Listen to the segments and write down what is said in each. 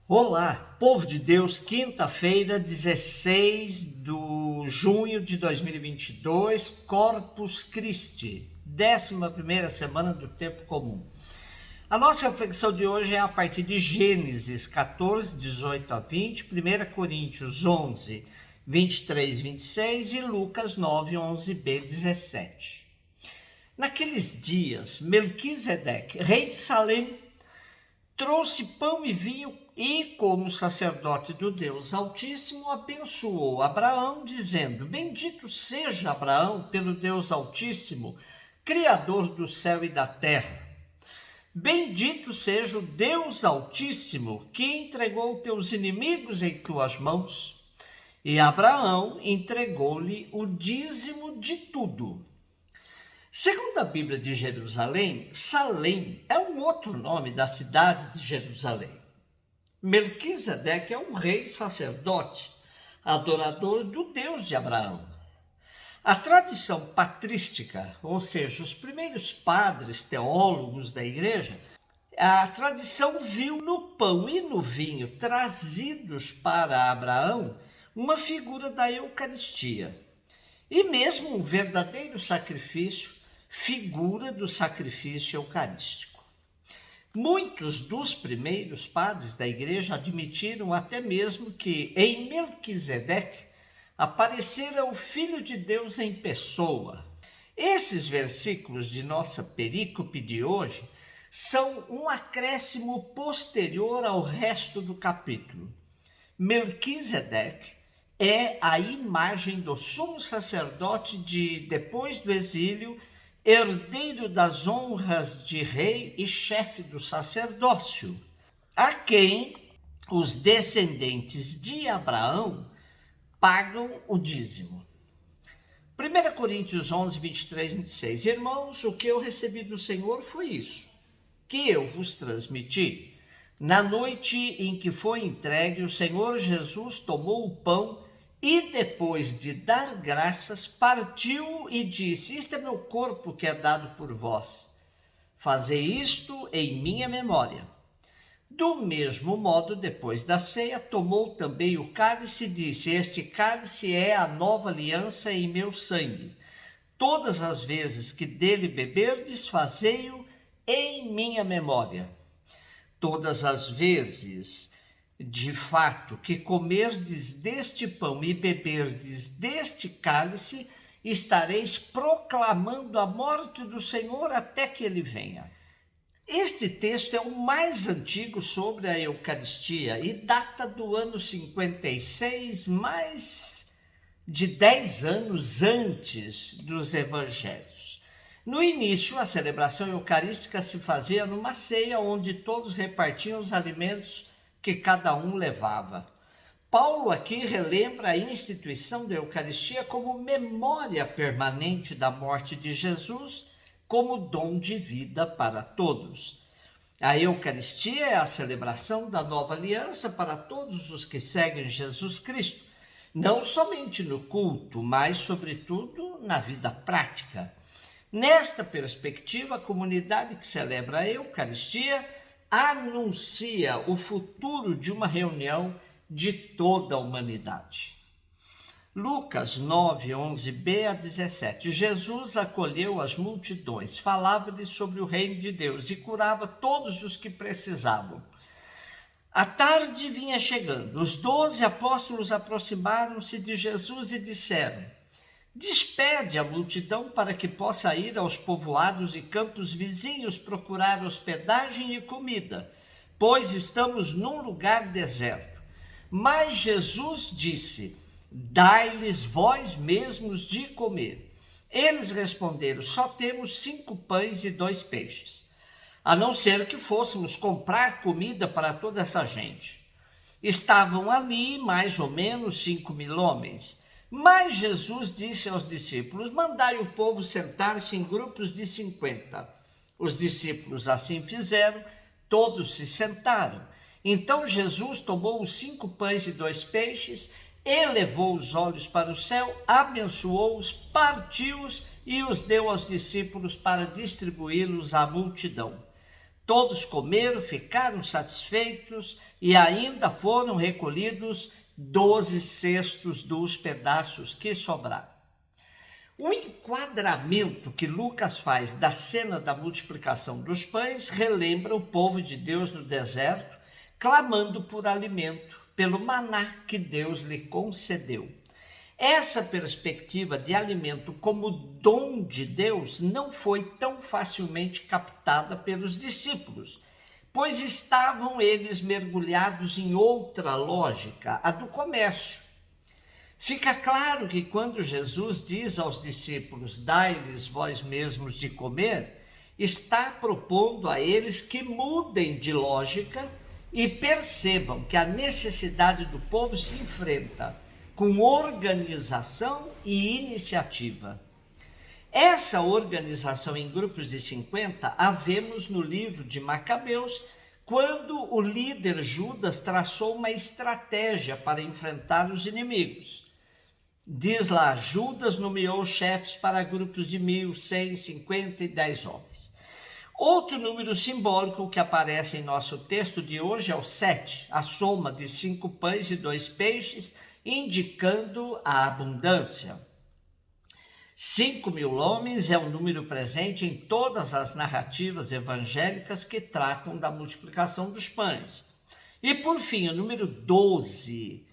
Olá, povo de Deus, quinta-feira, 16 de junho de 2022, Corpus Christi, 11ª semana do tempo comum. A nossa reflexão de hoje é a partir de Gênesis 14, 18 a 20, 1 Coríntios 11, 23, 26 e Lucas 9, 11b, 17. Naqueles dias, Melquisedeque, rei de Salém, trouxe pão e vinho e, como sacerdote do Deus Altíssimo, abençoou Abraão, dizendo: Bendito seja Abraão pelo Deus Altíssimo, Criador do céu e da terra. Bendito seja o Deus Altíssimo, que entregou teus inimigos em tuas mãos. E Abraão entregou-lhe o dízimo de tudo. Segundo a Bíblia de Jerusalém, Salém é um outro nome da cidade de Jerusalém. Melquisedeque é um rei sacerdote, adorador do Deus de Abraão. A tradição patrística, ou seja, os primeiros padres teólogos da igreja, a tradição viu no pão e no vinho trazidos para Abraão uma figura da Eucaristia e mesmo um verdadeiro sacrifício, figura do sacrifício eucarístico. Muitos dos primeiros padres da igreja admitiram até mesmo que em Melquisedeque aparecera o Filho de Deus em pessoa. Esses versículos de nossa perícope de hoje são um acréscimo posterior ao resto do capítulo. Melquisedeque é a imagem do sumo sacerdote depois do exílio, herdeiro das honras de rei e chefe do sacerdócio, a quem os descendentes de Abraão pagam o dízimo. 1 Coríntios 11, 23 e 26. Irmãos, o que eu recebi do Senhor foi isso, que eu vos transmiti. Na noite em que foi entregue, o Senhor Jesus tomou o pão e, depois de dar graças, partiu e disse: Isto é meu corpo que é dado por vós. Fazei isto em minha memória. Do mesmo modo, depois da ceia, tomou também o cálice e disse: Este cálice é a nova aliança em meu sangue. Todas as vezes que dele beberdes, fazei-o em minha memória. Todas as vezes, de fato, que comerdes deste pão e beberdes deste cálice, estareis proclamando a morte do Senhor até que ele venha. Este texto é o mais antigo sobre a Eucaristia e data do ano 56, mais de 10 anos antes dos evangelhos. No início, a celebração eucarística se fazia numa ceia onde todos repartiam os alimentos que cada um levava. Paulo aqui relembra a instituição da Eucaristia como memória permanente da morte de Jesus, como dom de vida para todos. A Eucaristia é a celebração da nova aliança para todos os que seguem Jesus Cristo, não somente no culto, mas, sobretudo, na vida prática. Nesta perspectiva, a comunidade que celebra a Eucaristia anuncia o futuro de uma reunião de toda a humanidade. Lucas 9, 11b a 17. Jesus acolheu as multidões, falava-lhes sobre o reino de Deus e curava todos os que precisavam. A tarde vinha chegando. Os 12 apóstolos aproximaram-se de Jesus e disseram: Despede a multidão para que possa ir aos povoados e campos vizinhos procurar hospedagem e comida, pois estamos num lugar deserto. Mas Jesus disse: Dai-lhes vós mesmos de comer. Eles responderam: Só temos 5 pães e 2 peixes, a não ser que fôssemos comprar comida para toda essa gente. Estavam ali mais ou menos 5.000 homens. Mas Jesus disse aos discípulos: Mandai o povo sentar-se em grupos de 50. Os discípulos assim fizeram, todos se sentaram. Então Jesus tomou os 5 pães e 2 peixes, elevou os olhos para o céu, abençoou-os, partiu-os e os deu aos discípulos para distribuí-los à multidão. Todos comeram, ficaram satisfeitos e ainda foram recolhidos 12 cestos dos pedaços que sobraram. O enquadramento que Lucas faz da cena da multiplicação dos pães relembra o povo de Deus no deserto, clamando por alimento, pelo maná que Deus lhe concedeu. Essa perspectiva de alimento como dom de Deus não foi tão facilmente captada pelos discípulos, pois estavam eles mergulhados em outra lógica, a do comércio. Fica claro que quando Jesus diz aos discípulos, dai-lhes vós mesmos de comer, está propondo a eles que mudem de lógica e percebam que a necessidade do povo se enfrenta com organização e iniciativa. Essa organização em grupos de 50 a vemos no livro de Macabeus, quando o líder Judas traçou uma estratégia para enfrentar os inimigos. Diz lá, Judas nomeou chefes para grupos de 1.000, 100, 50 e 10 homens. Outro número simbólico que aparece em nosso texto de hoje é o 7, a soma de 5 pães e 2 peixes, indicando a abundância. 5.000 homens é um número presente em todas as narrativas evangélicas que tratam da multiplicação dos pães. E por fim, o número 12,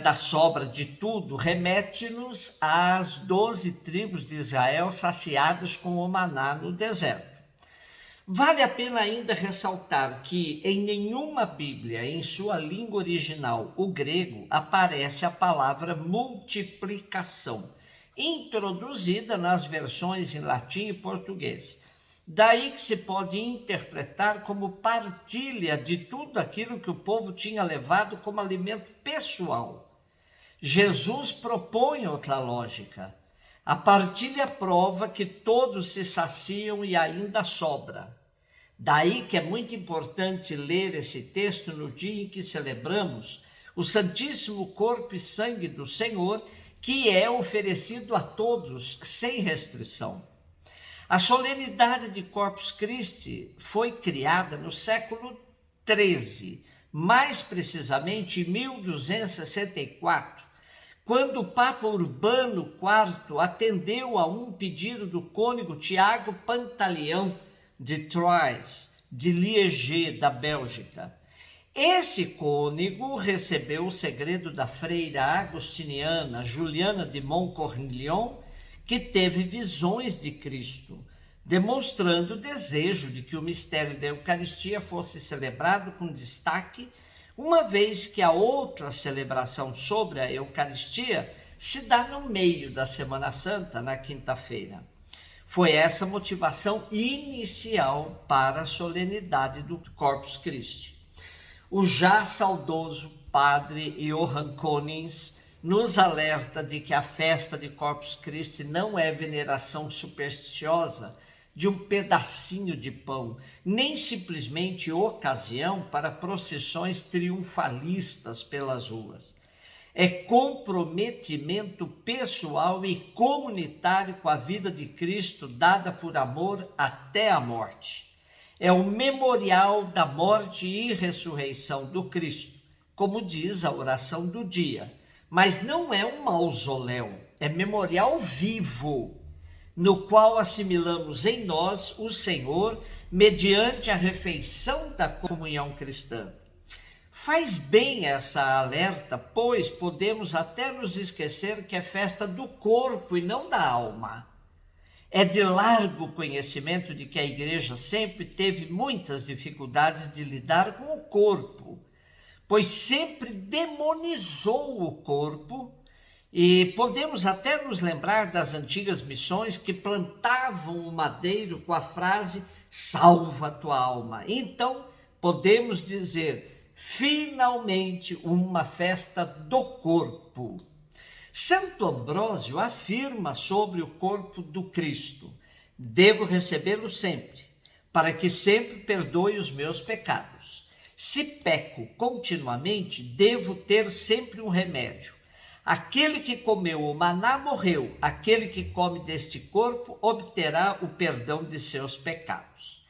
da sobra de tudo, remete-nos às 12 tribos de Israel saciadas com o maná no deserto. Vale a pena ainda ressaltar que em nenhuma Bíblia, em sua língua original, o grego, aparece a palavra multiplicação, introduzida nas versões em latim e português. Daí que se pode interpretar como partilha de tudo aquilo que o povo tinha levado como alimento pessoal. Jesus propõe outra lógica. A partilha prova que todos se saciam e ainda sobra. Daí que é muito importante ler esse texto no dia em que celebramos o Santíssimo Corpo e Sangue do Senhor, que é oferecido a todos sem restrição. A solenidade de Corpus Christi foi criada no século XIII, mais precisamente em 1264, quando o Papa Urbano IV atendeu a um pedido do cônego Tiago Pantaleão de Troyes, de Liège, da Bélgica. Esse cônego recebeu o segredo da freira agostiniana Juliana de Montcornillon, que teve visões de Cristo, demonstrando o desejo de que o mistério da Eucaristia fosse celebrado com destaque, uma vez que a outra celebração sobre a Eucaristia se dá no meio da Semana Santa, na quinta-feira. Foi essa a motivação inicial para a solenidade do Corpus Christi. O já saudoso padre Johann Konings nos alerta de que a festa de Corpus Christi não é veneração supersticiosa de um pedacinho de pão, nem simplesmente ocasião para procissões triunfalistas pelas ruas. É comprometimento pessoal e comunitário com a vida de Cristo dada por amor até a morte. É o memorial da morte e ressurreição do Cristo, como diz a oração do dia. Mas não é um mausoléu, é memorial vivo, no qual assimilamos em nós o Senhor mediante a refeição da comunhão cristã. Faz bem essa alerta, pois podemos até nos esquecer que é festa do corpo e não da alma. É de largo conhecimento de que a igreja sempre teve muitas dificuldades de lidar com o corpo, pois sempre demonizou o corpo, e podemos até nos lembrar das antigas missões que plantavam o madeiro com a frase salva a tua alma. Então podemos dizer finalmente uma festa do corpo. Santo Ambrósio afirma sobre o corpo do Cristo: devo recebê-lo sempre, para que sempre perdoe os meus pecados. Se peco continuamente, devo ter sempre um remédio. Aquele que comeu o maná morreu, aquele que come deste corpo obterá o perdão de seus pecados.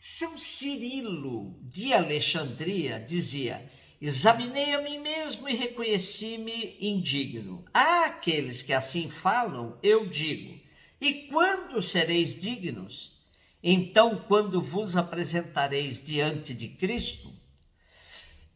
São Cirilo de Alexandria dizia: examinei a mim mesmo e reconheci-me indigno. Àqueles que assim falam, eu digo: e quando sereis dignos? Então, quando vos apresentareis diante de Cristo?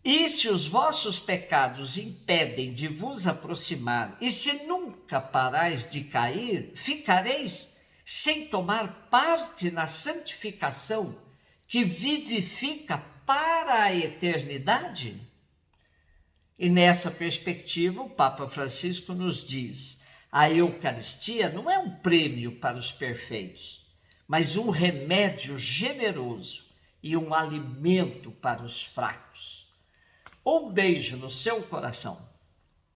E se os vossos pecados impedem de vos aproximar, e se nunca parais de cair, ficareis sem tomar parte na santificação que vivifica para a eternidade? E nessa perspectiva, o Papa Francisco nos diz: a Eucaristia não é um prêmio para os perfeitos, mas um remédio generoso e um alimento para os fracos. Um beijo no seu coração.